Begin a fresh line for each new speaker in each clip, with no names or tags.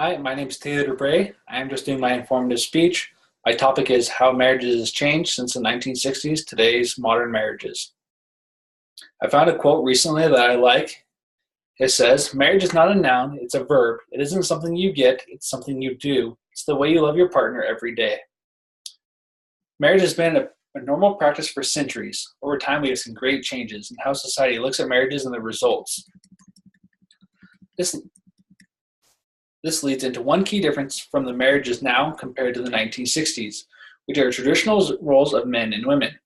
Hi, my name is Taylor Dubray. I am just doing my informative speech. My topic is how marriages has changed since the 1960s, today's modern marriages. I found a quote recently that I like. It says, "Marriage is not a noun, it's a verb. It isn't something you get, it's something you do. It's the way you love your partner every day." Marriage has been a normal practice for centuries. Over time, we have seen great changes in how society looks at marriages and the results. This This leads into one key difference from the marriages now compared to the 1960s, which are traditional roles of men and women.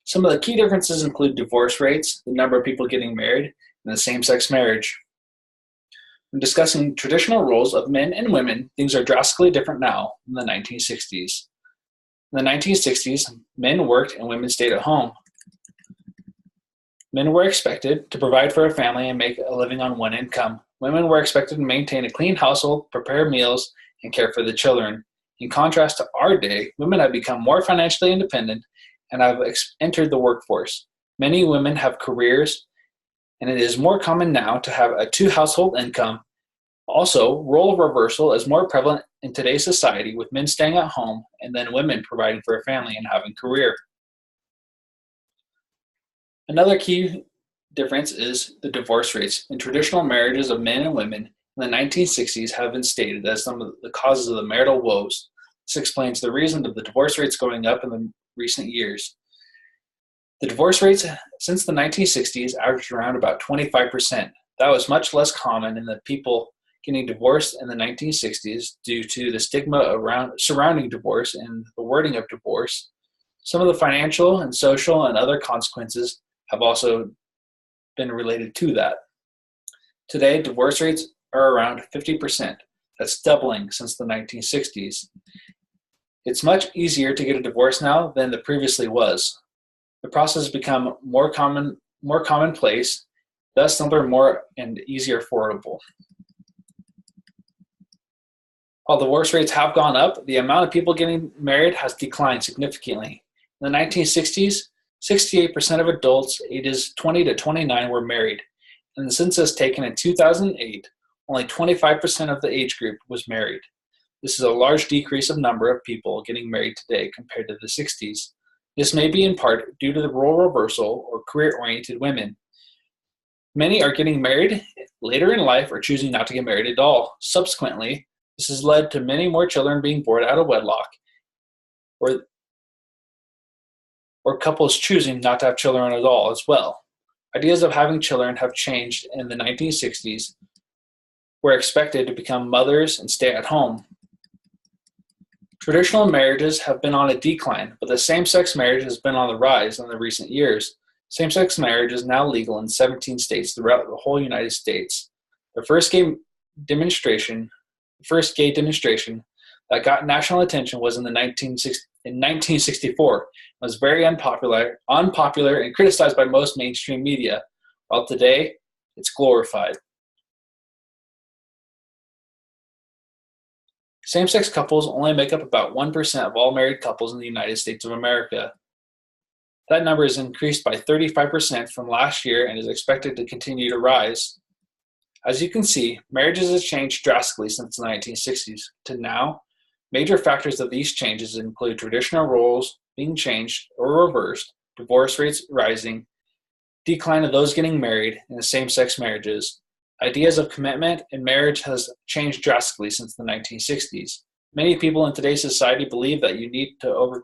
Some of the key differences include divorce rates, the number of people getting married, and the same-sex marriage. When discussing traditional roles of men and women, things are drastically different now than the 1960s. In the 1960s, men worked and women stayed at home. Men were expected to provide for a family and make a living on one income. Women were expected to maintain a clean household, prepare meals, and care for the children. In contrast to our day, women have become more financially independent and have entered the workforce. Many women have careers, and it is more common now to have a two-household income. Also, role reversal is more prevalent in today's society, with men staying at home and then women providing for a family and having a career. Another key difference is the divorce rates. In traditional marriages of men and women in the 1960s have been stated as some of the causes of the marital woes. This explains the reason of the divorce rates going up in the recent years. The divorce rates since the 1960s averaged around about 25%. That was much less common in the people getting divorced in the 1960s due to the stigma surrounding divorce and the wording of divorce. Some of the financial and social and other consequences have also been related to that. Today, divorce rates are around 50%. That's doubling since the 1960s. It's much easier to get a divorce now than it previously was. The process has become more commonplace, thus simpler, more and easier affordable. While divorce rates have gone up, the amount of people getting married has declined significantly. In the 1960s, 68% of adults ages 20 to 29 were married. In the census taken in 2008, only 25% of the age group was married. This is a large decrease of number of people getting married today compared to the 60s. This may be in part due to the role reversal or career-oriented women. Many are getting married later in life or choosing not to get married at all. Subsequently, this has led to many more children being born out of wedlock, or couples choosing not to have children at all as well. Ideas of having children have changed. In the 1960s, were expected to become mothers and stay at home. Traditional marriages have been on a decline, but the same-sex marriage has been on the rise in the recent years. Same-sex marriage is now legal in 17 states throughout the whole United States. The first gay demonstration that got national attention was in 1964. It was very unpopular and criticized by most mainstream media, while today it's glorified. Same-sex couples only make up about 1% of all married couples in the United States of America. That number has increased by 35% from last year and is expected to continue to rise. As you can see, marriages have changed drastically since the 1960s to now. Major factors of these changes include traditional roles being changed or reversed, divorce rates rising, decline of those getting married, and same-sex marriages. Ideas of commitment and marriage has changed drastically since the 1960s. Many people in today's society believe that you need to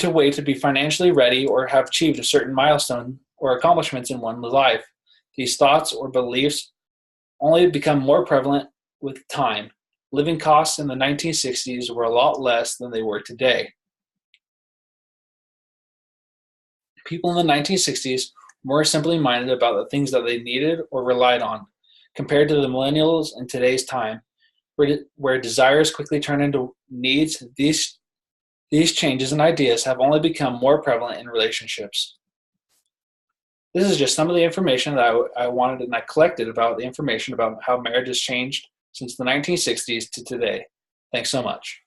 wait to be financially ready or have achieved a certain milestone or accomplishments in one's life. These thoughts or beliefs only become more prevalent with time. Living costs in the 1960s were a lot less than they were today. People in the 1960s were more simply minded about the things that they needed or relied on, compared to the millennials in today's time, where desires quickly turn into needs. These changes and ideas have only become more prevalent in relationships. This is just some of the information that I wanted and I collected about the information about how marriage has changed since the 1960s to today. Thanks so much.